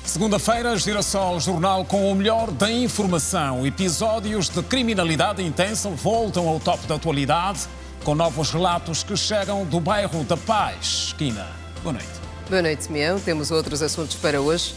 Segunda-feira, Girassol Jornal com o melhor da informação. Episódios de criminalidade intensa voltam ao top da atualidade, com novos relatos que chegam do bairro da Paz. Quina, boa noite. Boa noite, Simeão. Temos outros assuntos para hoje,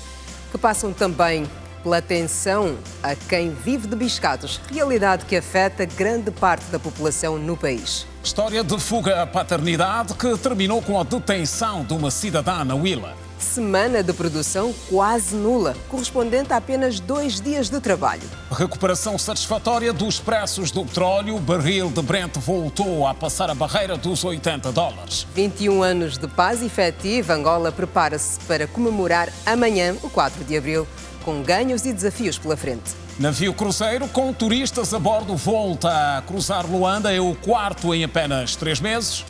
que passam também pela atenção a quem vive de biscados, realidade que afeta grande parte da população no país. História de fuga à paternidade que terminou com a detenção de uma cidadã na Huila. Semana de produção quase nula, correspondente a apenas 2 dias de trabalho. Recuperação satisfatória dos preços do petróleo. O barril de Brent voltou a passar a barreira dos $80. 21 anos de paz efetiva, Angola prepara-se para comemorar amanhã, o 4 de abril, com ganhos e desafios pela frente. Navio cruzeiro com turistas a bordo volta a cruzar Luanda. É o quarto em apenas 3 meses.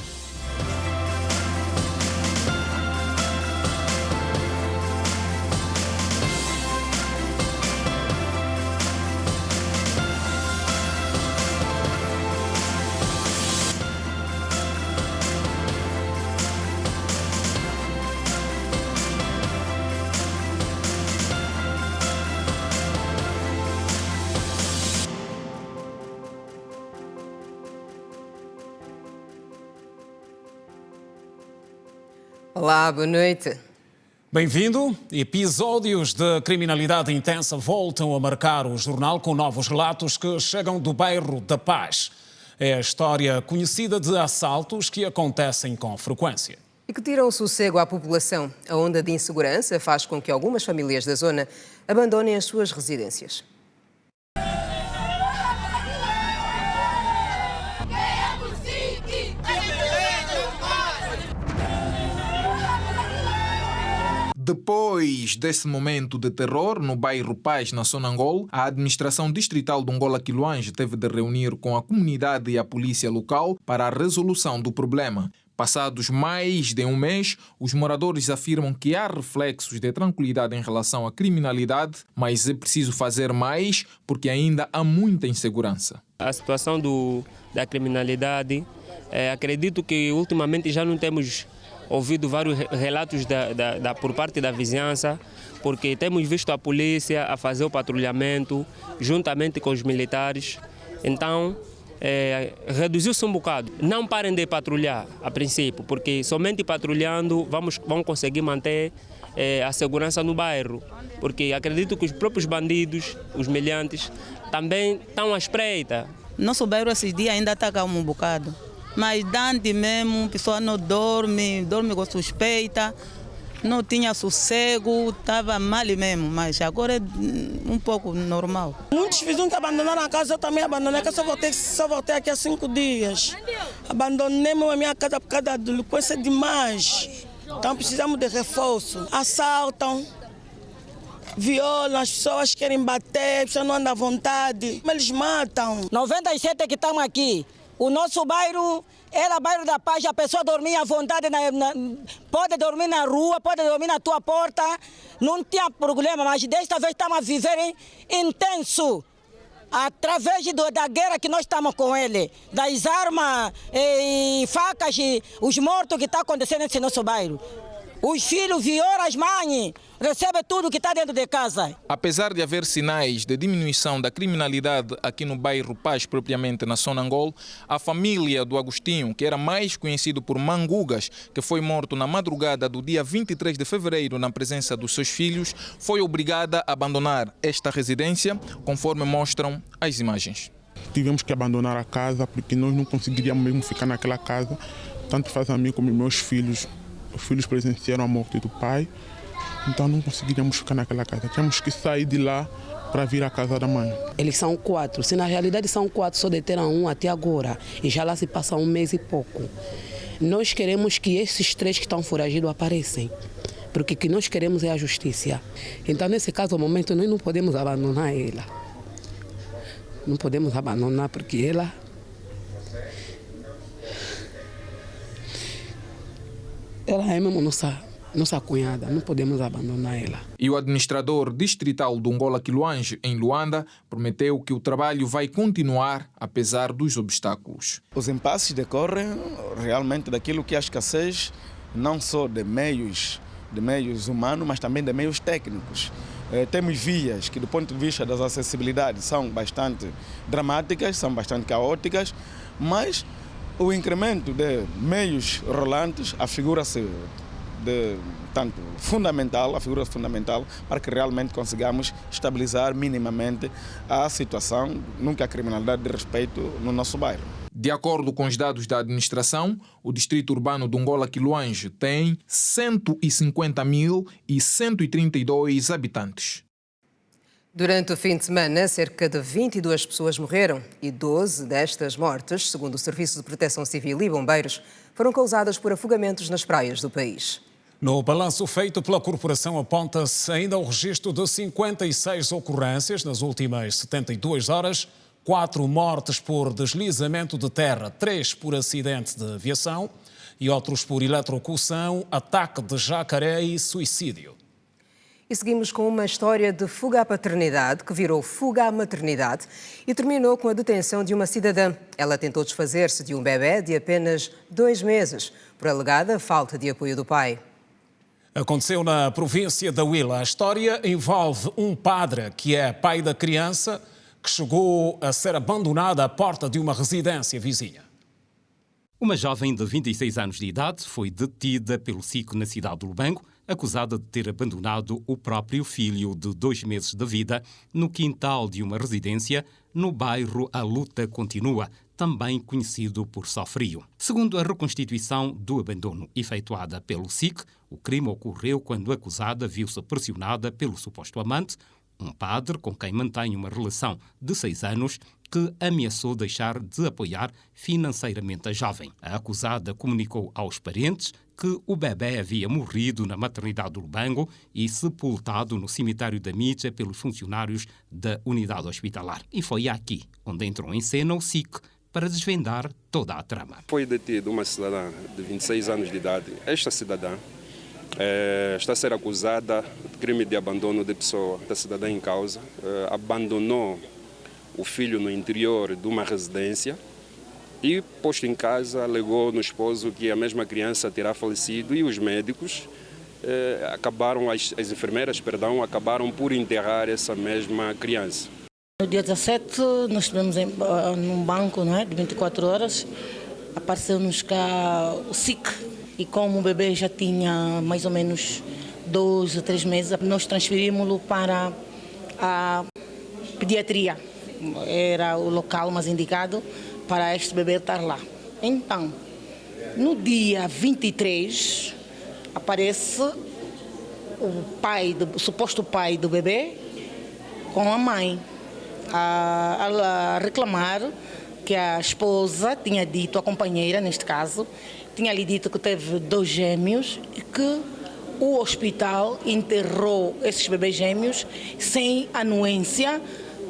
Olá, boa noite. Bem-vindo. Episódios de criminalidade intensa voltam a marcar o jornal com novos relatos que chegam do bairro da Paz. É a história conhecida de assaltos que acontecem com frequência. E que tiram o sossego à população. A onda de insegurança faz com que algumas famílias da zona abandonem as suas residências. Depois desse momento de terror no bairro Paz, na Sonangol, a administração distrital de Angola-Quiloange teve de reunir com a comunidade e a polícia local para a resolução do problema. Passados mais de um mês, os moradores afirmam que há reflexos de tranquilidade em relação à criminalidade, mas é preciso fazer mais porque ainda há muita insegurança. A situação da criminalidade, acredito que ultimamente já não temos ouvido vários relatos por parte da vizinhança, porque temos visto a polícia a fazer o patrulhamento juntamente com os militares. Então, reduziu-se um bocado. Não parem de patrulhar, a princípio, porque somente patrulhando vamos conseguir manter a segurança no bairro. Porque acredito que os próprios bandidos, os meliantes, também estão à espreita. Nosso bairro esses dias ainda está calmo um bocado. Mas Dante mesmo, a pessoa não dorme com suspeita, não tinha sossego, estava mal mesmo, mas agora é um pouco normal. Muitos vizinhos abandonaram a casa, eu também abandonei, que só voltei aqui há 5 dias. Abandonei a minha casa por causa da delinquência demais, então precisamos de reforço. Assaltam, violam, as pessoas querem bater, as pessoas não andam à vontade, eles matam. 97 que estamos aqui. O nosso bairro era bairro da Paz, a pessoa dormia à vontade, pode dormir na rua, pode dormir na tua porta, não tinha problema, mas desta vez estamos a viver intenso, através da guerra que nós estamos com ele, das armas e facas e os mortos que estão acontecendo nesse nosso bairro. Os filhos violam as mães, recebem tudo que está dentro de casa. Apesar de haver sinais de diminuição da criminalidade aqui no bairro Paz, propriamente na Sonangol, a família do Agostinho, que era mais conhecido por Mangugas, que foi morto na madrugada do dia 23 de fevereiro na presença dos seus filhos, foi obrigada a abandonar esta residência, conforme mostram as imagens. Tivemos que abandonar a casa porque nós não conseguiríamos mesmo ficar naquela casa. Tanto faz a mim como meus filhos. Os filhos presenciaram a morte do pai, então não conseguiríamos ficar naquela casa. Tínhamos que sair de lá para vir à casa da mãe. Eles são 4, se na realidade são 4, só deteram um até agora, e já lá se passa 1 mês e pouco. Nós queremos que esses 3 que estão foragidos apareçam, porque o que nós queremos é a justiça. Então, nesse caso, no momento, nós não podemos abandonar ela. Não podemos abandonar porque ela... Ela é mesmo nossa cunhada, não podemos abandonar ela. E o administrador distrital do Angola-Quiloange, em Luanda, prometeu que o trabalho vai continuar apesar dos obstáculos. Os impasses decorrem realmente daquilo que é a escassez, não só de meios de meios humanos, mas também de meios técnicos. Temos vias que, do ponto de vista das acessibilidades, são bastante dramáticas, são bastante caóticas, mas o incremento de meios rolantes afigura-se a figura fundamental para que realmente consigamos estabilizar minimamente a situação, nunca a criminalidade de respeito no nosso bairro. De acordo com os dados da administração, o distrito urbano de Angola-Quiloange tem 150.132 habitantes. Durante o fim de semana, cerca de 22 pessoas morreram e 12 destas mortes, segundo o Serviço de Proteção Civil e Bombeiros, foram causadas por afogamentos nas praias do país. No balanço feito pela corporação aponta-se ainda o registro de 56 ocorrências nas últimas 72 horas, 4 mortes por deslizamento de terra, 3 por acidente de aviação e outros por eletrocução, ataque de jacaré e suicídio. E seguimos com uma história de fuga à paternidade que virou fuga à maternidade e terminou com a detenção de uma cidadã. Ela tentou desfazer-se de um bebê de apenas 2 meses, por alegada falta de apoio do pai. Aconteceu na província da Huila. A história envolve um padre que é pai da criança que chegou a ser abandonada à porta de uma residência vizinha. Uma jovem de 26 anos de idade foi detida pelo SIC na cidade do Lubango, acusada de ter abandonado o próprio filho de 2 meses de vida no quintal de uma residência no bairro A Luta Continua, também conhecido por Só Frio. Segundo a reconstituição do abandono efetuada pelo SIC, o crime ocorreu quando a acusada viu-se pressionada pelo suposto amante, um padre com quem mantém uma relação de 6 anos, que ameaçou deixar de apoiar financeiramente a jovem. A acusada comunicou aos parentes que o bebê havia morrido na maternidade do Lubango e sepultado no cemitério da Mídia pelos funcionários da unidade hospitalar. E foi aqui onde entrou em cena o SIC para desvendar toda a trama. Foi detida uma cidadã de 26 anos de idade. Esta cidadã está a ser acusada de crime de abandono de pessoa. A cidadã em causa abandonou o filho no interior de uma residência e, posto em casa, alegou no esposo que a mesma criança terá falecido e os médicos as enfermeiras acabaram por enterrar essa mesma criança. No dia 17, nós estivemos num banco, não é, de 24 horas, apareceu-nos cá o SIC e como o bebê já tinha mais ou menos 2 ou 3 meses, nós transferimos-lo para a pediatria. Era o local mais indicado para este bebê estar lá. Então, no dia 23, aparece o suposto pai do bebê com a mãe a reclamar que a esposa tinha dito, a companheira neste caso, tinha lhe dito que teve 2 gêmeos e que o hospital enterrou esses bebês gêmeos sem anuência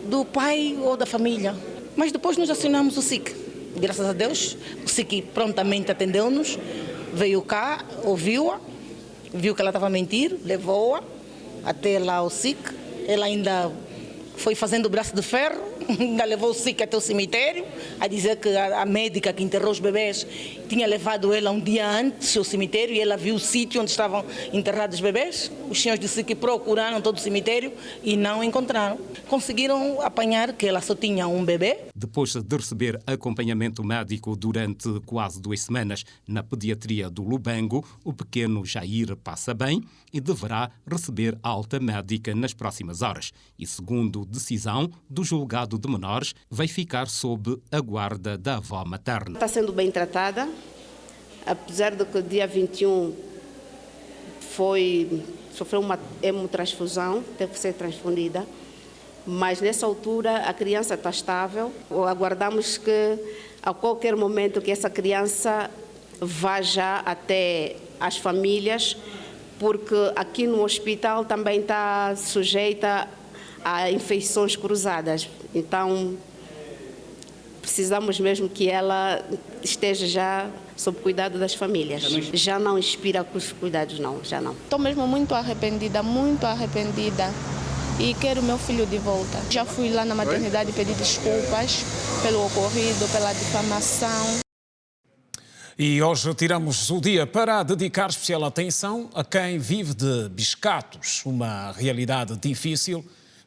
do pai ou da família. Mas depois nós acionamos o SIC. Graças a Deus, o SIC prontamente atendeu-nos, veio cá, ouviu-a, viu que ela estava a mentir, levou-a até lá ao SIC. Ela ainda foi fazendo o braço de ferro, ainda levou o SIC até o cemitério, a dizer que a médica que enterrou os bebês tinha levado ela um dia antes ao cemitério e ela viu o sítio onde estavam enterrados os bebês. Os senhores do SIC procuraram todo o cemitério e não encontraram. Conseguiram apanhar que ela só tinha um bebê. Depois de receber acompanhamento médico durante quase 2 semanas na pediatria do Lubango, o pequeno Jair passa bem e deverá receber alta médica nas próximas horas. E segundo decisão do julgado de menores, vai ficar sob a guarda da avó materna. Está sendo bem tratada, apesar de que dia 21 sofreu uma hemotransfusão, teve que ser transfundida, mas nessa altura a criança está estável. Aguardamos que a qualquer momento que essa criança vá já até as famílias, porque aqui no hospital também está sujeita a infecções cruzadas. Então, precisamos mesmo que ela esteja já sob cuidado das famílias. Já não inspira com os cuidados, não, já não. Estou mesmo muito arrependida e quero meu filho de volta. Já fui lá na maternidade pedir desculpas pelo ocorrido, pela difamação. E hoje tiramos o dia para dedicar especial atenção a quem vive de biscatos, uma realidade difícil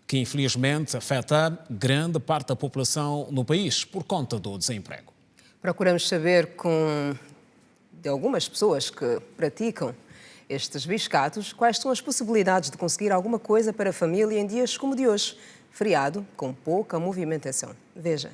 que infelizmente afeta grande parte da população no país por conta do desemprego. Procuramos saber de algumas pessoas que praticam estes biscatos quais são as possibilidades de conseguir alguma coisa para a família em dias como o de hoje, feriado com pouca movimentação. Veja.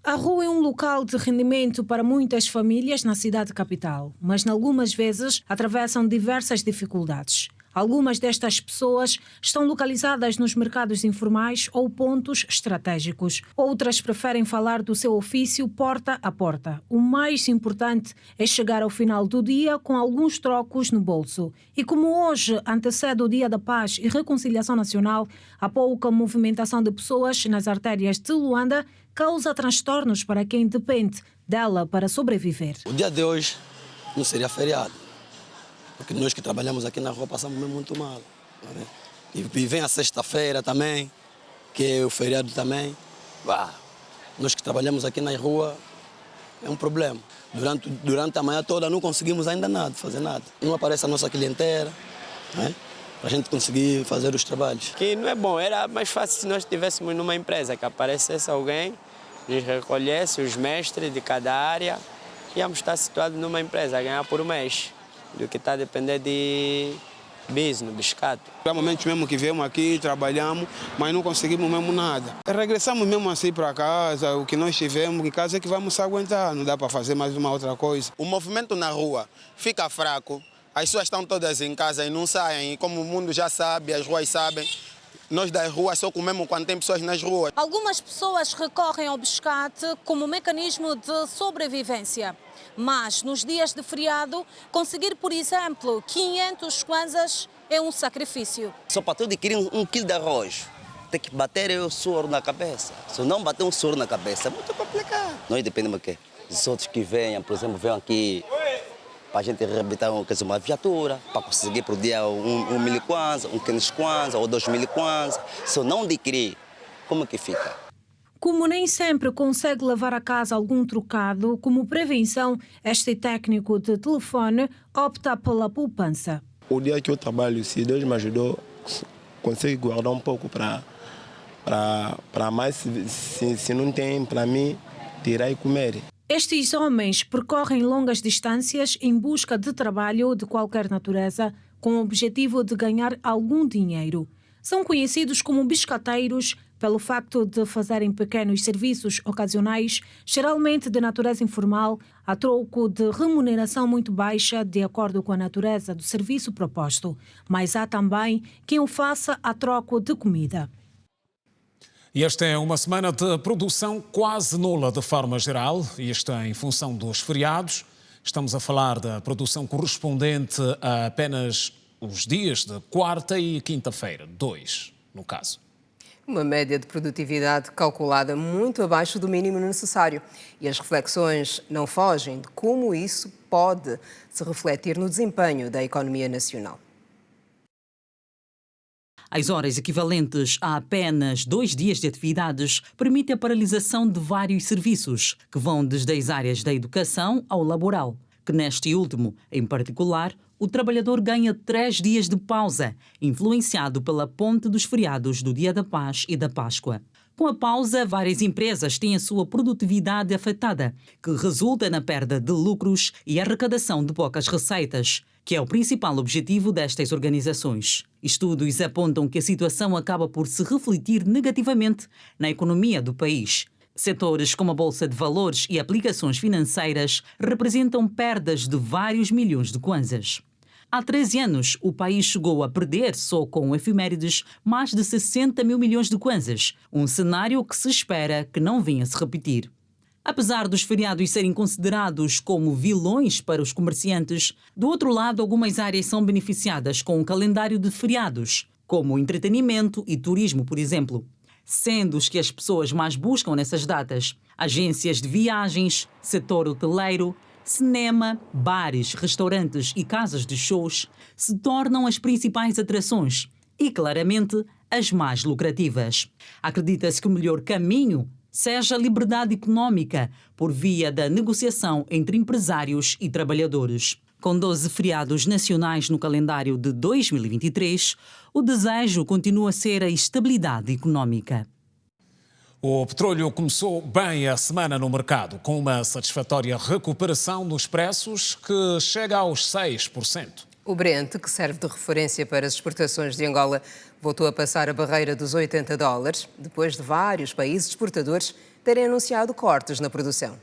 A rua é um local de rendimento para muitas famílias na cidade capital, mas algumas vezes atravessam diversas dificuldades. Algumas destas pessoas estão localizadas nos mercados informais ou pontos estratégicos. Outras preferem falar do seu ofício porta a porta. O mais importante é chegar ao final do dia com alguns trocos no bolso. E como hoje antecede o Dia da Paz e Reconciliação Nacional, a pouca movimentação de pessoas nas artérias de Luanda causa transtornos para quem depende dela para sobreviver. O dia de hoje não seria feriado. Porque nós que trabalhamos aqui na rua passamos mesmo muito mal. Né? E vem a sexta-feira também, que é o feriado também. Nós que trabalhamos aqui na rua é um problema. Durante a manhã toda não conseguimos ainda fazer nada. Não aparece a nossa clientela, né? Para a gente conseguir fazer os trabalhos. Que não é bom, era mais fácil se nós estivéssemos numa empresa, que aparecesse alguém, nos recolhesse, os mestres de cada área, íamos estar situados numa empresa, a ganhar por mês. Do que está a depender de business, biscato. Há momentos mesmo que viemos aqui, trabalhamos, mas não conseguimos mesmo nada. Regressamos mesmo assim para casa, o que nós tivemos em casa é que vamos aguentar, não dá para fazer mais uma outra coisa. O movimento na rua fica fraco, as pessoas estão todas em casa e não saem, e como o mundo já sabe, as ruas sabem, nós das ruas só comemos quando tem pessoas nas ruas. Algumas pessoas recorrem ao biscate como mecanismo de sobrevivência. Mas, nos dias de feriado, conseguir, por exemplo, 500 kwanzas é um sacrifício. Só para tu adquirir um quilo de arroz, tem que bater o soro na cabeça. Se não bater um soro na cabeça, é muito complicado. Nós dependemos do quê? Dos outros que venham, por exemplo, venham aqui para a gente reabilitar uma viatura, para conseguir por dia 1.000 kwanza, 500 kwanza ou 2.000 kwanza. Se não adquirir, como que fica? Como nem sempre consegue levar a casa algum trocado, como prevenção, este técnico de telefone opta pela poupança. O dia que eu trabalho, se Deus me ajudou, consigo guardar um pouco para mais, se não tem para mim, tirar e comer. Estes homens percorrem longas distâncias em busca de trabalho de qualquer natureza, com o objetivo de ganhar algum dinheiro. São conhecidos como biscateiros pelo facto de fazerem pequenos serviços ocasionais, geralmente de natureza informal, a troco de remuneração muito baixa de acordo com a natureza do serviço proposto. Mas há também quem o faça a troco de comida. E esta é uma semana de produção quase nula de forma geral, isto em função dos feriados. Estamos a falar da produção correspondente a apenas os dias de quarta e quinta-feira, 2 no caso. Uma média de produtividade calculada muito abaixo do mínimo necessário. E as reflexões não fogem de como isso pode se refletir no desempenho da economia nacional. As horas equivalentes a apenas 2 dias de atividades permitem a paralisação de vários serviços, que vão desde as áreas da educação ao laboral, que neste último, em particular, o trabalhador ganha 3 dias de pausa, influenciado pela ponte dos feriados do Dia da Paz e da Páscoa. Com a pausa, várias empresas têm a sua produtividade afetada, que resulta na perda de lucros e arrecadação de poucas receitas, que é o principal objetivo destas organizações. Estudos apontam que a situação acaba por se refletir negativamente na economia do país. Setores como a Bolsa de Valores e aplicações financeiras representam perdas de vários milhões de kwanzas. Há 13 anos, o país chegou a perder, só com efemérides, mais de 60 mil milhões de kwanzas, um cenário que se espera que não venha a se repetir. Apesar dos feriados serem considerados como vilões para os comerciantes, do outro lado, algumas áreas são beneficiadas com um calendário de feriados, como o entretenimento e turismo, por exemplo. Sendo os que as pessoas mais buscam nessas datas, agências de viagens, setor hoteleiro, cinema, bares, restaurantes e casas de shows se tornam as principais atrações e, claramente, as mais lucrativas. Acredita-se que o melhor caminho seja liberdade econômica por via da negociação entre empresários e trabalhadores. Com 12 feriados nacionais no calendário de 2023, o desejo continua a ser a estabilidade econômica. O petróleo começou bem a semana no mercado, com uma satisfatória recuperação nos preços que chega aos 6%. O Brent, que serve de referência para as exportações de Angola, voltou a passar a barreira dos $80, depois de vários países exportadores terem anunciado cortes na produção.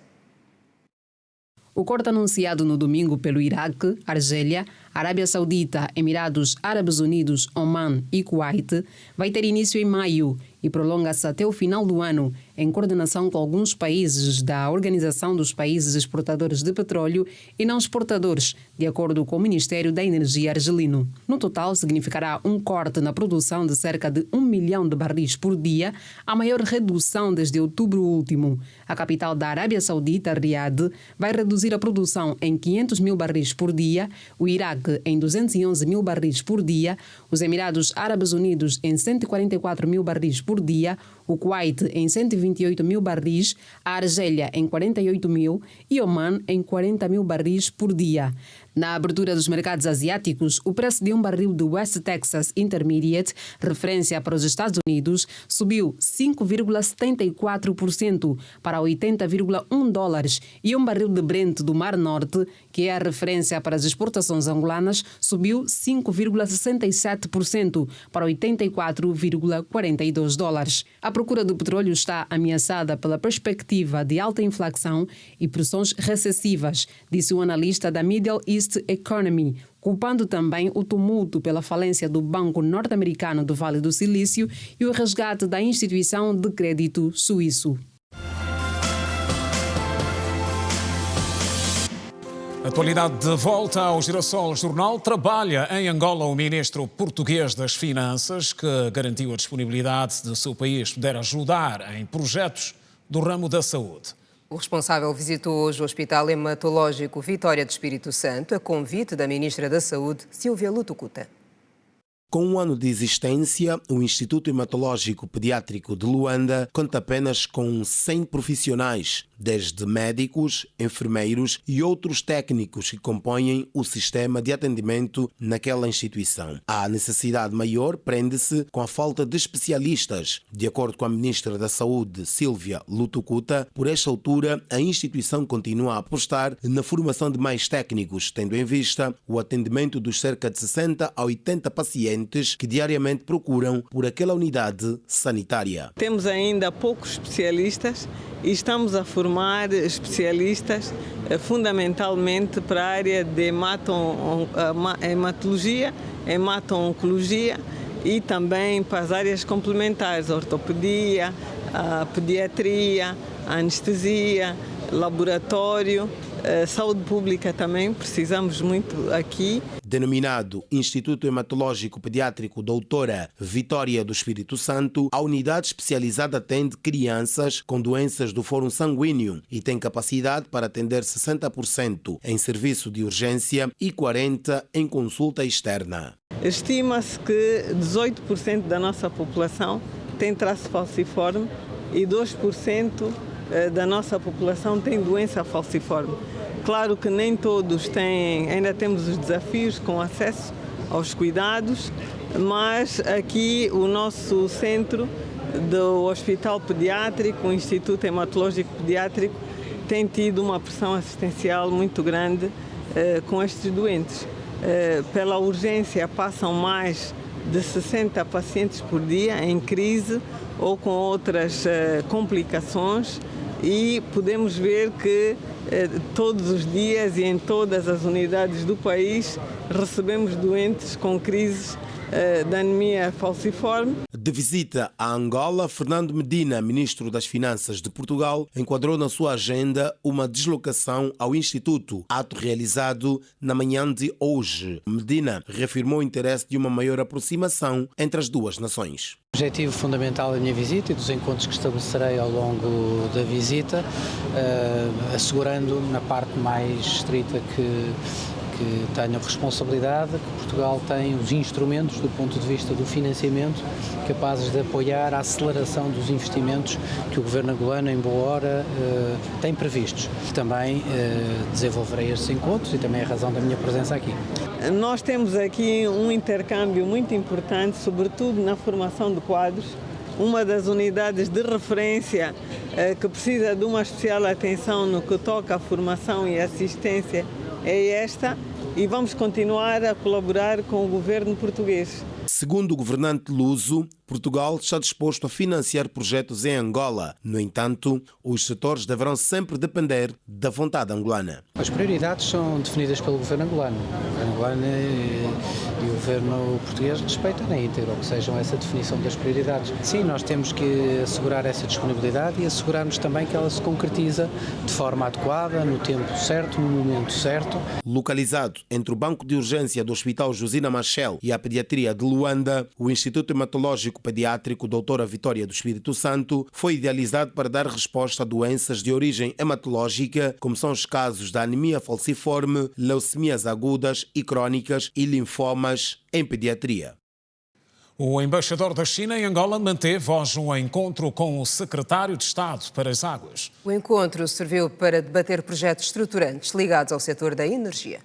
O corte anunciado no domingo pelo Iraque, Argélia, Arábia Saudita, Emirados Árabes Unidos, Oman e Kuwait vai ter início em maio e prolonga-se até o final do ano, em coordenação com alguns países da Organização dos Países Exportadores de Petróleo e Não Exportadores, de acordo com o Ministério da Energia argelino. No total, significará um corte na produção de cerca de 1 milhão de barris por dia, a maior redução desde outubro último. A capital da Arábia Saudita, Riad, vai reduzir a produção em 500 mil barris por dia, o Iraque em 211 mil barris por dia, os Emirados Árabes Unidos em 144 mil barris por dia, o Kuwait em 128 mil barris, a Argélia em 48 mil e Oman em 40 mil barris por dia. Na abertura dos mercados asiáticos, o preço de um barril de West Texas Intermediate, referência para os Estados Unidos, subiu 5,74% para $80,1 e um barril de Brent do Mar Norte, que é a referência para as exportações angolanas, subiu 5,67% para $84,42. A procura do petróleo está ameaçada pela perspectiva de alta inflação e pressões recessivas, disse o analista da Middle East Economy, culpando também o tumulto pela falência do Banco Norte-Americano do Vale do Silício e o resgate da instituição de crédito suíço. Atualidade de volta ao Girassol Jornal. Trabalha em Angola o ministro português das Finanças, que garantiu a disponibilidade do seu país poder ajudar em projetos do ramo da saúde. O responsável visitou hoje o Hospital Hematológico Vitória do Espírito Santo, a convite da ministra da Saúde, Sílvia Lutucuta. Com um ano de existência, o Instituto Hematológico Pediátrico de Luanda conta apenas com 100 profissionais, desde médicos, enfermeiros e outros técnicos que compõem o sistema de atendimento naquela instituição. A necessidade maior prende-se com a falta de especialistas. De acordo com a ministra da Saúde, Sílvia Lutucuta, por esta altura, a instituição continua a apostar na formação de mais técnicos, tendo em vista o atendimento dos cerca de 60 a 80 pacientes que diariamente procuram por aquela unidade sanitária. Temos ainda poucos especialistas e estamos a formar especialistas fundamentalmente para a área de hematologia, hemato-oncologia e também para as áreas complementares, a ortopedia, a pediatria, a anestesia, laboratório, saúde pública também, precisamos muito aqui. Denominado Instituto Hematológico Pediátrico Doutora Vitória do Espírito Santo, a unidade especializada atende crianças com doenças do fórum sanguíneo e tem capacidade para atender 60% em serviço de urgência e 40% em consulta externa. Estima-se que 18% da nossa população tem traço falciforme e 2% da nossa população tem doença falciforme. Claro que nem todos têm, ainda temos os desafios com acesso aos cuidados, mas aqui o nosso centro do Hospital Pediátrico, o Instituto Hematológico Pediátrico, tem tido uma pressão assistencial muito grande com estes doentes. Pela urgência passam mais de 60 pacientes por dia em crise ou com outras complicações e podemos ver que todos os dias e em todas as unidades do país recebemos doentes com crises da anemia falciforme. De visita a Angola, Fernando Medina, ministro das Finanças de Portugal, enquadrou na sua agenda uma deslocação ao Instituto, ato realizado na manhã de hoje. Medina reafirmou o interesse de uma maior aproximação entre as duas nações. O objetivo fundamental da minha visita e dos encontros que estabelecerei ao longo da visita, assegurando na parte mais estrita que que tenho responsabilidade, que Portugal tem os instrumentos do ponto de vista do financiamento capazes de apoiar a aceleração dos investimentos que o governo angolano, em boa hora, tem previstos. Também desenvolverei estes encontros e também é a razão da minha presença aqui. Nós temos aqui um intercâmbio muito importante, sobretudo na formação de quadros. Uma das unidades de referência que precisa de uma especial atenção no que toca à formação e assistência é esta, e vamos continuar a colaborar com o governo português. Segundo o governante luso, Portugal está disposto a financiar projetos em Angola. No entanto, os setores deverão sempre depender da vontade angolana. As prioridades são definidas pelo governo angolano. O governo angolano e o governo português respeitam na íntegra, que sejam essa definição das prioridades. Sim, nós temos que assegurar essa disponibilidade e assegurarmos também que ela se concretiza de forma adequada, no tempo certo, no momento certo. Localizado entre o Banco de Urgência do Hospital Josina Machel e a Pediatria de Luanda, o Instituto Hematológico Pediátrico Doutora Vitória do Espírito Santo foi idealizado para dar resposta a doenças de origem hematológica, como são os casos da anemia falciforme, leucemias agudas e crónicas e linfomas em pediatria. O embaixador da China em Angola manteve hoje um encontro com o secretário de Estado para as Águas. O encontro serviu para debater projetos estruturantes ligados ao setor da energia.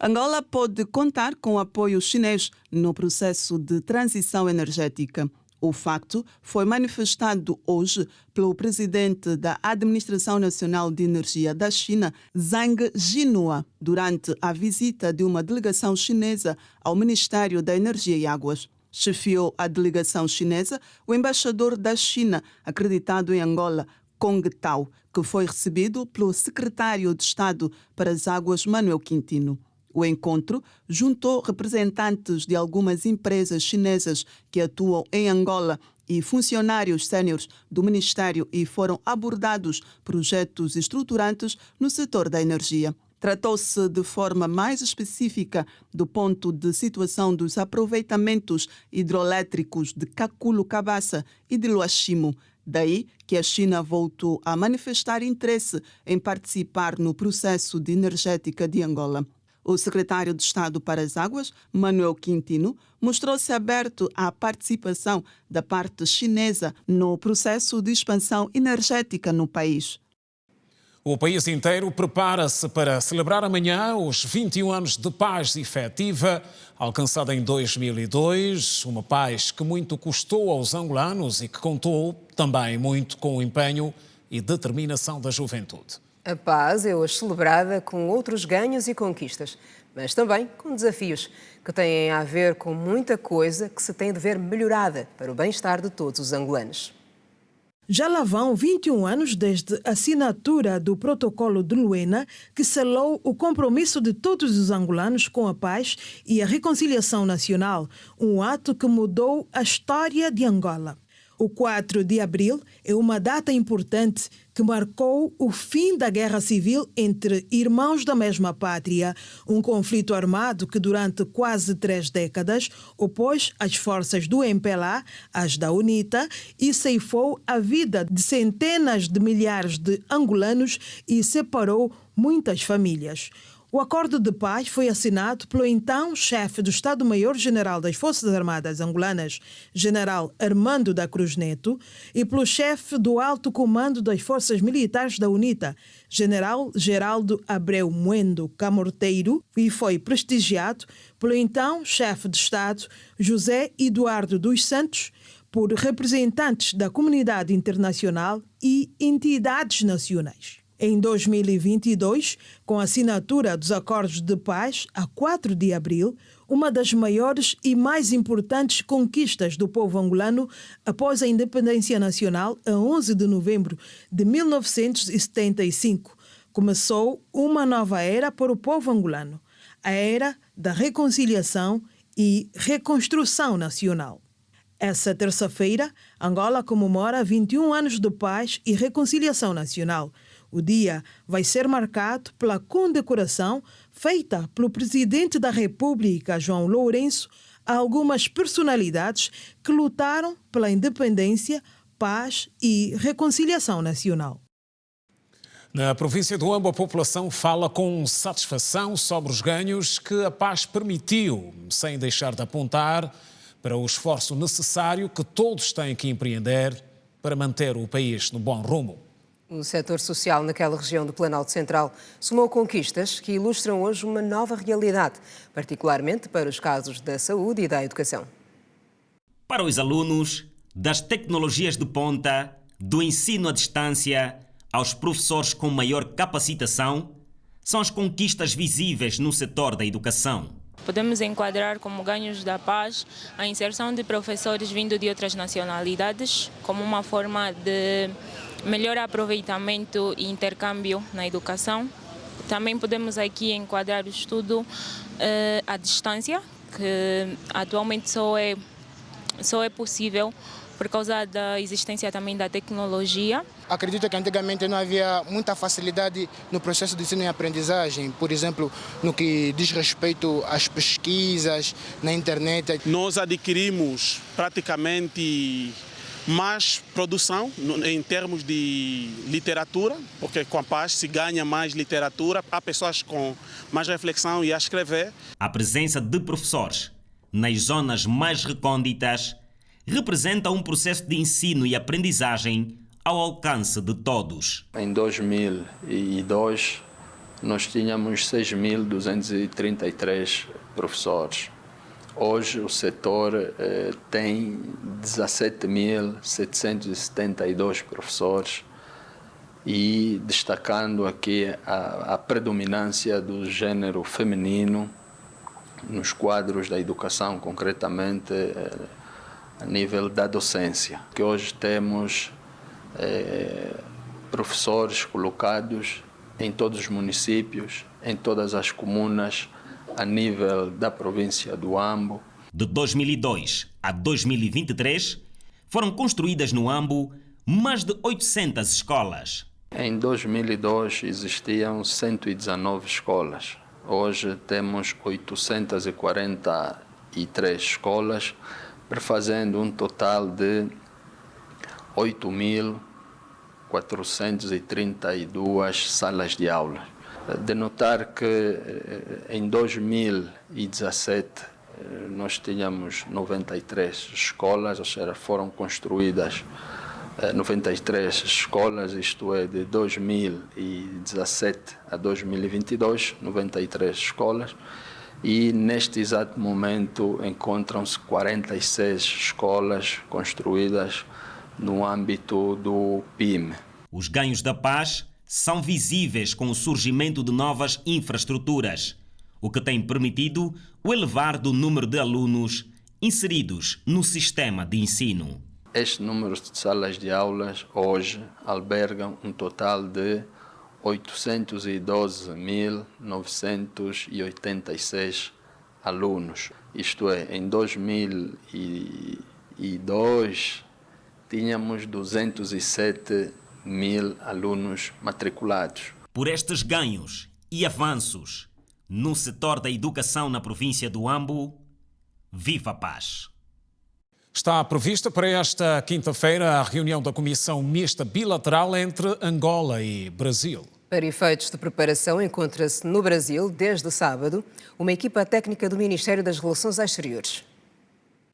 Angola pode contar com o apoio chinês no processo de transição energética. O facto foi manifestado hoje pelo presidente da Administração Nacional de Energia da China, Zhang Jinhua, durante a visita de uma delegação chinesa ao Ministério da Energia e Águas. Chefiou a delegação chinesa o embaixador da China, acreditado em Angola, Kong Tao, que foi recebido pelo secretário de Estado para as Águas, Manuel Quintino. O encontro juntou representantes de algumas empresas chinesas que atuam em Angola e funcionários séniores do Ministério e foram abordados projetos estruturantes no setor da energia. Tratou-se de forma mais específica do ponto de situação dos aproveitamentos hidroelétricos de Kakulo Cabaça e de Luashimo. Daí que a China voltou a manifestar interesse em participar no processo de energética de Angola. O secretário de Estado para as Águas, Manuel Quintino, mostrou-se aberto à participação da parte chinesa no processo de expansão energética no país. O país inteiro prepara-se para celebrar amanhã os 21 anos de paz efetiva, alcançada em 2002, uma paz que muito custou aos angolanos e que contou também muito com o empenho e determinação da juventude. A paz é hoje celebrada com outros ganhos e conquistas, mas também com desafios que têm a ver com muita coisa que se tem de ver melhorada para o bem-estar de todos os angolanos. Já lá vão 21 anos desde a assinatura do Protocolo de Luena, que selou o compromisso de todos os angolanos com a paz e a reconciliação nacional, um ato que mudou a história de Angola. O 4 de abril é uma data importante que marcou o fim da guerra civil entre irmãos da mesma pátria, um conflito armado que durante quase 3 décadas opôs as forças do MPLA às da UNITA e ceifou a vida de centenas de milhares de angolanos e separou muitas famílias. O acordo de paz foi assinado pelo então chefe do Estado-Maior-General das Forças Armadas Angolanas, General Armando da Cruz Neto, e pelo chefe do Alto Comando das Forças Militares da UNITA, General Geraldo Abreu Moendo Camorteiro, e foi prestigiado pelo então chefe de Estado, José Eduardo dos Santos, por representantes da comunidade internacional e entidades nacionais. Em 2022, com a assinatura dos acordos de paz, a 4 de abril, uma das maiores e mais importantes conquistas do povo angolano após a independência nacional, a 11 de novembro de 1975, começou uma nova era para o povo angolano, a era da reconciliação e reconstrução nacional. Essa terça-feira, Angola comemora 21 anos de paz e reconciliação nacional. O dia vai ser marcado pela condecoração feita pelo Presidente da República, João Lourenço, a algumas personalidades que lutaram pela independência, paz e reconciliação nacional. Na província do Ambo, a população fala com satisfação sobre os ganhos que a paz permitiu, sem deixar de apontar para o esforço necessário que todos têm que empreender para manter o país no bom rumo. O setor social naquela região do Planalto Central somou conquistas que ilustram hoje uma nova realidade, particularmente para os casos da saúde e da educação. Para os alunos, das tecnologias de ponta, do ensino à distância, aos professores com maior capacitação, são as conquistas visíveis no setor da educação. Podemos enquadrar como ganhos da paz a inserção de professores vindo de outras nacionalidades como uma forma de melhor aproveitamento e intercâmbio na educação. Também podemos aqui enquadrar o estudo à distância, que atualmente só é possível por causa da existência também da tecnologia. Acredito que antigamente não havia muita facilidade no processo de ensino e aprendizagem, por exemplo, no que diz respeito às pesquisas na internet. Nós adquirimos praticamente mais produção em termos de literatura, porque com a paz se ganha mais literatura, há pessoas com mais reflexão e a escrever. A presença de professores nas zonas mais recônditas representa um processo de ensino e aprendizagem ao alcance de todos. Em 2002, nós tínhamos 6.233 professores. Hoje o setor tem 17.772 professores e destacando aqui a predominância do gênero feminino nos quadros da educação, concretamente a nível da docência, que hoje temos professores colocados em todos os municípios, em todas as comunas, a nível da província do Ambo. De 2002 a 2023, foram construídas no Ambo mais de 800 escolas. Em 2002 existiam 119 escolas. Hoje temos 843 escolas, fazendo um total de 8.432 salas de aula. De notar que em 2017 nós tínhamos 93 escolas, ou seja, foram construídas 93 escolas, isto é, de 2017 a 2022, 93 escolas. E neste exato momento encontram-se 46 escolas construídas no âmbito do PIME. Os ganhos da paz são visíveis com o surgimento de novas infraestruturas, o que tem permitido o elevar do número de alunos inseridos no sistema de ensino. Este número de salas de aulas hoje albergam um total de 812.986 alunos. Isto é, em 2002 tínhamos 207.000 alunos matriculados. Por estes ganhos e avanços no setor da educação na província do Ambo, viva a paz! Está prevista para esta quinta-feira a reunião da Comissão Mista Bilateral entre Angola e Brasil. Para efeitos de preparação, encontra-se no Brasil, desde sábado, uma equipa técnica do Ministério das Relações Exteriores.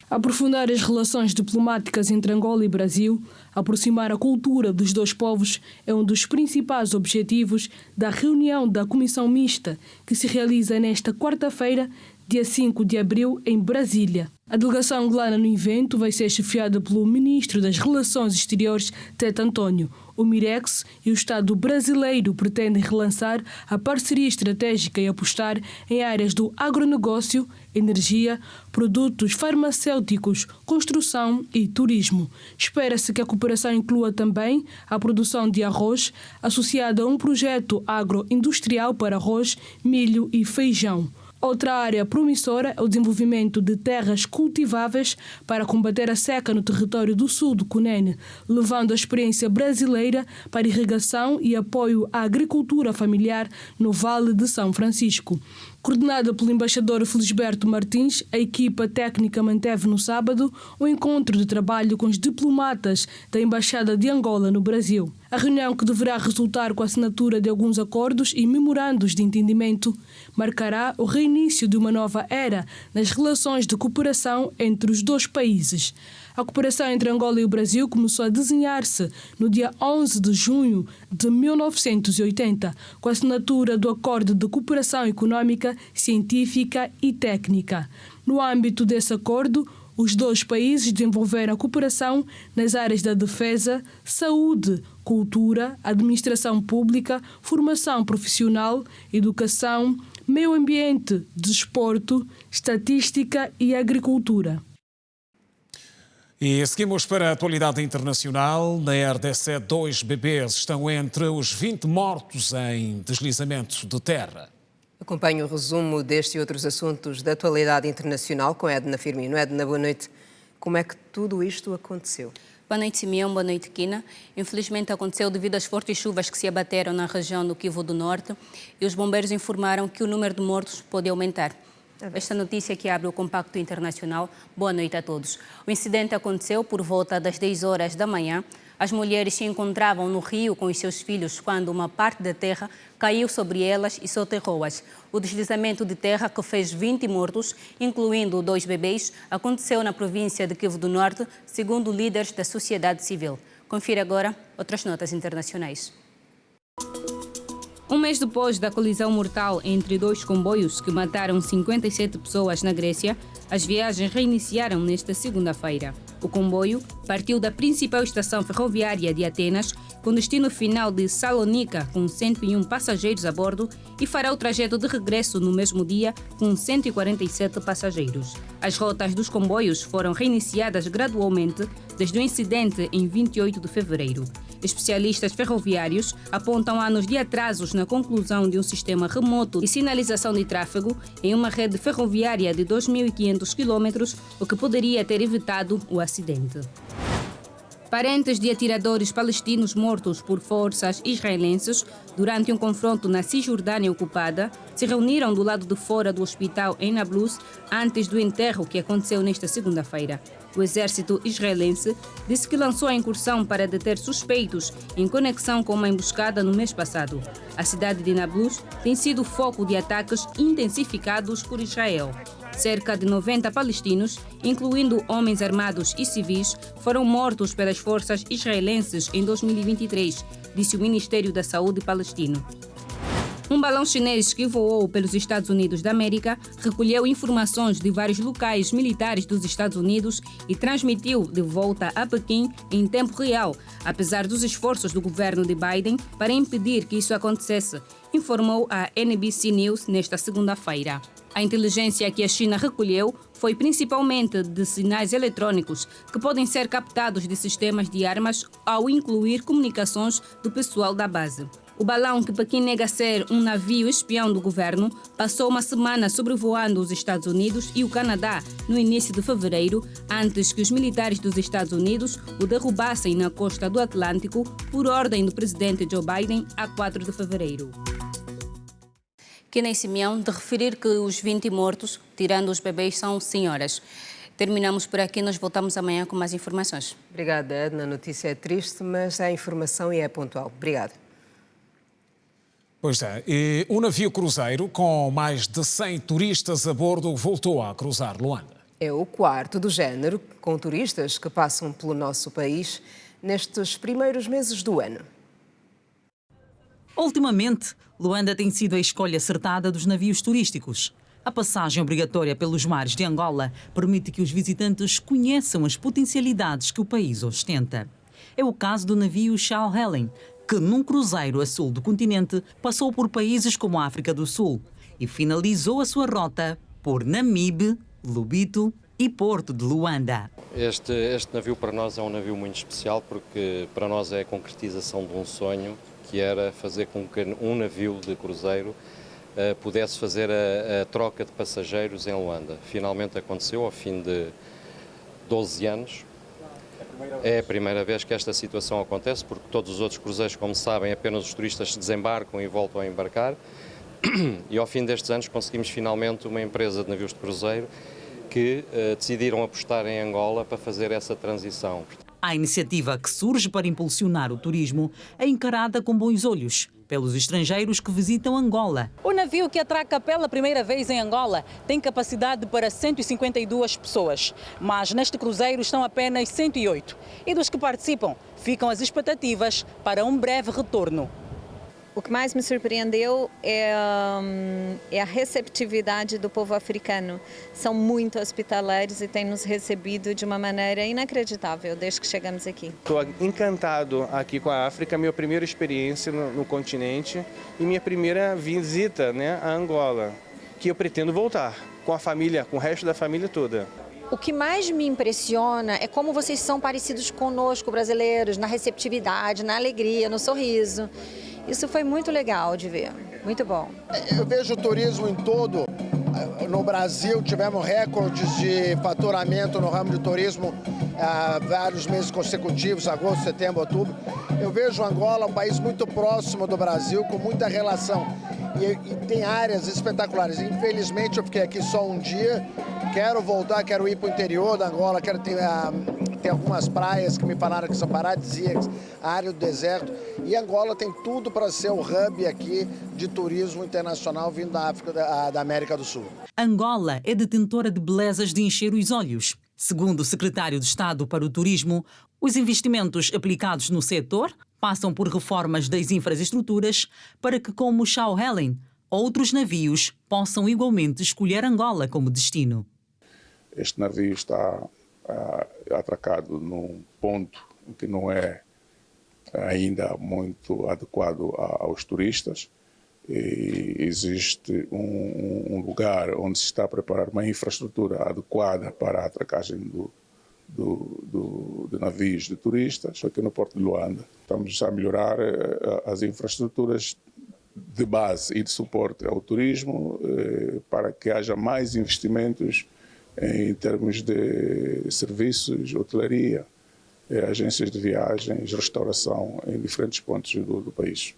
Aprofundar as relações diplomáticas entre Angola e Brasil, aproximar a cultura dos dois povos é um dos principais objetivos da reunião da Comissão Mista, que se realiza nesta quarta-feira, dia 5 de abril, em Brasília. A delegação angolana no evento vai ser chefiada pelo Ministro das Relações Exteriores, Tete António. O Mirex e o Estado brasileiro pretendem relançar a parceria estratégica e apostar em áreas do agronegócio, energia, produtos farmacêuticos, construção e turismo. Espera-se que a cooperação inclua também a produção de arroz, associada a um projeto agroindustrial para arroz, milho e feijão. Outra área promissora é o desenvolvimento de terras cultiváveis para combater a seca no território do sul do Cunene, levando a experiência brasileira para irrigação e apoio à agricultura familiar no Vale de São Francisco. Coordenada pelo embaixador Felisberto Martins, a equipa técnica manteve no sábado um encontro de trabalho com os diplomatas da Embaixada de Angola no Brasil. A reunião, que deverá resultar com a assinatura de alguns acordos e memorandos de entendimento, marcará o reinício de uma nova era nas relações de cooperação entre os dois países. A cooperação entre Angola e o Brasil começou a desenhar-se no dia 11 de junho de 1980, com a assinatura do Acordo de Cooperação Econômica, Científica e Técnica. No âmbito desse acordo, os dois países desenvolveram a cooperação nas áreas da defesa, saúde, cultura, administração pública, formação profissional, educação, meio ambiente, desporto, estatística e agricultura. E seguimos para a atualidade internacional. Na RDC, 2 bebês estão entre os 20 mortos em deslizamentos de terra. Acompanhe o resumo deste e outros assuntos da atualidade internacional com Edna Firmino. Edna, boa noite. Como é que tudo isto aconteceu? Boa noite, Simeão. Boa noite, Quina. Infelizmente aconteceu devido às fortes chuvas que se abateram na região do Kivu do Norte e os bombeiros informaram que o número de mortos pode aumentar. Esta notícia que abre o Compacto Internacional. Boa noite a todos. O incidente aconteceu por volta das 10 horas da manhã. As mulheres se encontravam no rio com os seus filhos quando uma parte da terra caiu sobre elas e soterrou-as. O deslizamento de terra, que fez 20 mortos, incluindo 2 bebês, aconteceu na província de Kivu do Norte, segundo líderes da sociedade civil. Confira agora outras notas internacionais. Um mês depois da colisão mortal entre 2 comboios que mataram 57 pessoas na Grécia, as viagens reiniciaram nesta segunda-feira. O comboio partiu da principal estação ferroviária de Atenas, com destino final de Salónica, com 101 passageiros a bordo, e fará o trajeto de regresso no mesmo dia, com 147 passageiros. As rotas dos comboios foram reiniciadas gradualmente desde o incidente em 28 de fevereiro. Especialistas ferroviários apontam anos de atrasos na conclusão de um sistema remoto de sinalização de tráfego em uma rede ferroviária de 2.500 km, o que poderia ter evitado o acidente. Parentes de atiradores palestinos mortos por forças israelenses durante um confronto na Cisjordânia ocupada se reuniram do lado de fora do hospital em Nablus antes do enterro que aconteceu nesta segunda-feira. O exército israelense disse que lançou a incursão para deter suspeitos em conexão com uma emboscada no mês passado. A cidade de Nablus tem sido foco de ataques intensificados por Israel. Cerca de 90 palestinos, incluindo homens armados e civis, foram mortos pelas forças israelenses em 2023, disse o Ministério da Saúde palestino. Um balão chinês que voou pelos Estados Unidos da América recolheu informações de vários locais militares dos Estados Unidos e transmitiu de volta a Pequim em tempo real, apesar dos esforços do governo de Biden para impedir que isso acontecesse, informou a NBC News nesta segunda-feira. A inteligência que a China recolheu foi principalmente de sinais eletrônicos que podem ser captados de sistemas de armas ao incluir comunicações do pessoal da base. O balão, que Pequim nega ser um navio espião do governo, passou uma semana sobrevoando os Estados Unidos e o Canadá no início de fevereiro, antes que os militares dos Estados Unidos o derrubassem na costa do Atlântico por ordem do presidente Joe Biden a 4 de fevereiro. Quina e Simeão, de referir que os 20 mortos, tirando os bebês, são senhoras. Terminamos por aqui, nós voltamos amanhã com mais informações. Obrigada, Edna. A notícia é triste, mas é informação e é pontual. Obrigada. Pois é, e um navio cruzeiro com mais de 100 turistas a bordo voltou a cruzar Luanda. É o 4º do género, com turistas que passam pelo nosso país nestes primeiros meses do ano. Ultimamente, Luanda tem sido a escolha acertada dos navios turísticos. A passagem obrigatória pelos mares de Angola permite que os visitantes conheçam as potencialidades que o país ostenta. É o caso do navio Charles Helen, que num cruzeiro a sul do continente passou por países como a África do Sul e finalizou a sua rota por Namibe, Lobito e Porto de Luanda. Este navio para nós é um navio muito especial porque para nós é a concretização de um sonho, que era fazer com que um navio de cruzeiro pudesse fazer a troca de passageiros em Luanda. Finalmente aconteceu ao fim de 12 anos. É a primeira vez que esta situação acontece, porque todos os outros cruzeiros, como sabem, apenas os turistas se desembarcam e voltam a embarcar. E ao fim destes anos conseguimos finalmente uma empresa de navios de cruzeiro que decidiram apostar em Angola para fazer essa transição. A iniciativa, que surge para impulsionar o turismo, é encarada com bons olhos pelos estrangeiros que visitam Angola. O navio que atraca pela primeira vez em Angola tem capacidade para 152 pessoas, mas neste cruzeiro estão apenas 108. E dos que participam, ficam as expectativas para um breve retorno. O que mais me surpreendeu é a receptividade do povo africano. São muito hospitaleiros e têm nos recebido de uma maneira inacreditável desde que chegamos aqui. Estou encantado aqui com a África, minha primeira experiência no continente e minha primeira visita, a Angola, que eu pretendo voltar com a família, com o resto da família toda. O que mais me impressiona é como vocês são parecidos conosco, brasileiros, na receptividade, na alegria, no sorriso. Isso foi muito legal de ver, muito bom. Eu vejo o turismo em todo. No Brasil tivemos recordes de faturamento no ramo de turismo há vários meses consecutivos, agosto, setembro, outubro. Eu vejo Angola um país muito próximo do Brasil, com muita relação. E tem áreas espetaculares. Infelizmente eu fiquei aqui só um dia. Quero voltar, quero ir para o interior da Angola, quero ter... Tem algumas praias que me falaram que são paradisíacas, a área do deserto. E Angola tem tudo para ser o hub aqui de turismo internacional vindo da África, da América do Sul. Angola é detentora de belezas de encher os olhos. Segundo o secretário de Estado para o Turismo, os investimentos aplicados no setor passam por reformas das infraestruturas para que, como o Chao Helen, outros navios possam igualmente escolher Angola como destino. Este navio está atracado num ponto que não é ainda muito adequado aos turistas. E existe um lugar onde se está a preparar uma infraestrutura adequada para a atracagem de navios de turistas aqui no Porto de Luanda. Estamos a melhorar as infraestruturas de base e de suporte ao turismo para que haja mais investimentos em termos de serviços, hotelaria, agências de viagens, restauração em diferentes pontos do país.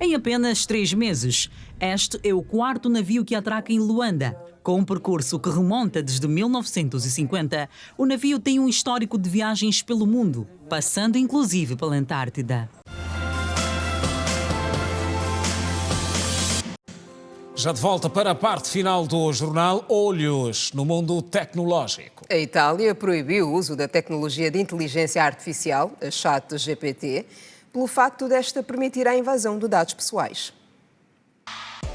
Em apenas 3 meses, este é o 4º navio que atraca em Luanda. Com um percurso que remonta desde 1950, o navio tem um histórico de viagens pelo mundo, passando inclusive pela Antártida. Já de volta para a parte final do jornal, olhos no mundo tecnológico. A Itália proibiu o uso da tecnologia de inteligência artificial, a ChatGPT, pelo facto desta permitir a invasão de dados pessoais.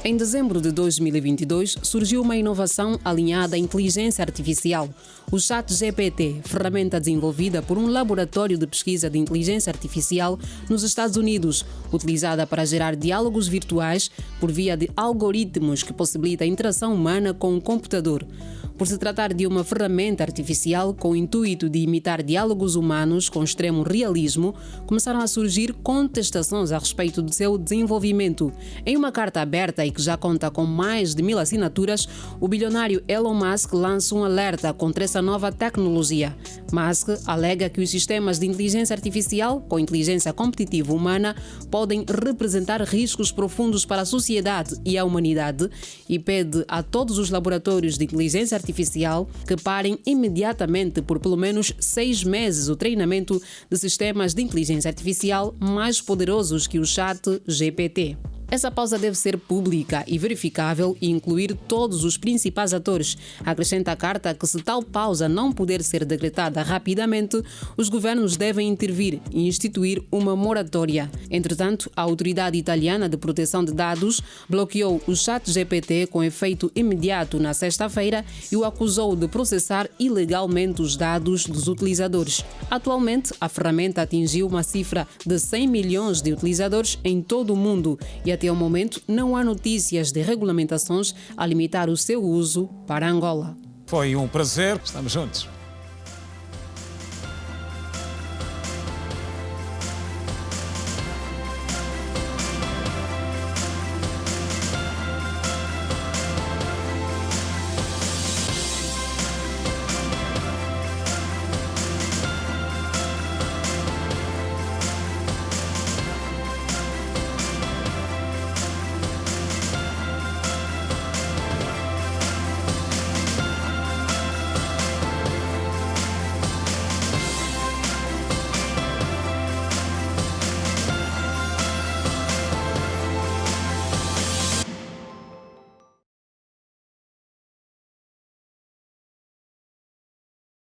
Em dezembro de 2022, surgiu uma inovação alinhada à inteligência artificial. O ChatGPT, ferramenta desenvolvida por um laboratório de pesquisa de inteligência artificial nos Estados Unidos, utilizada para gerar diálogos virtuais por via de algoritmos que possibilita a interação humana com o computador. Por se tratar de uma ferramenta artificial com o intuito de imitar diálogos humanos com extremo realismo, começaram a surgir contestações a respeito do seu desenvolvimento. Em uma carta aberta e que já conta com mais de 1000 assinaturas, o bilionário Elon Musk lança um alerta contra essa nova tecnologia. Musk alega que os sistemas de inteligência artificial com inteligência competitiva humana podem representar riscos profundos para a sociedade e a humanidade e pede a todos os laboratórios de inteligência artificial que parem imediatamente por pelo menos 6 meses o treinamento de sistemas de inteligência artificial mais poderosos que o ChatGPT. Essa pausa deve ser pública e verificável e incluir todos os principais atores. Acrescenta a carta que, se tal pausa não puder ser decretada rapidamente, os governos devem intervir e instituir uma moratória. Entretanto, a Autoridade Italiana de Proteção de Dados bloqueou o ChatGPT com efeito imediato na sexta-feira e o acusou de processar ilegalmente os dados dos utilizadores. Atualmente, a ferramenta atingiu uma cifra de 100 milhões de utilizadores em todo o mundo e até o momento, não há notícias de regulamentações a limitar o seu uso para Angola. Foi um prazer, estamos juntos.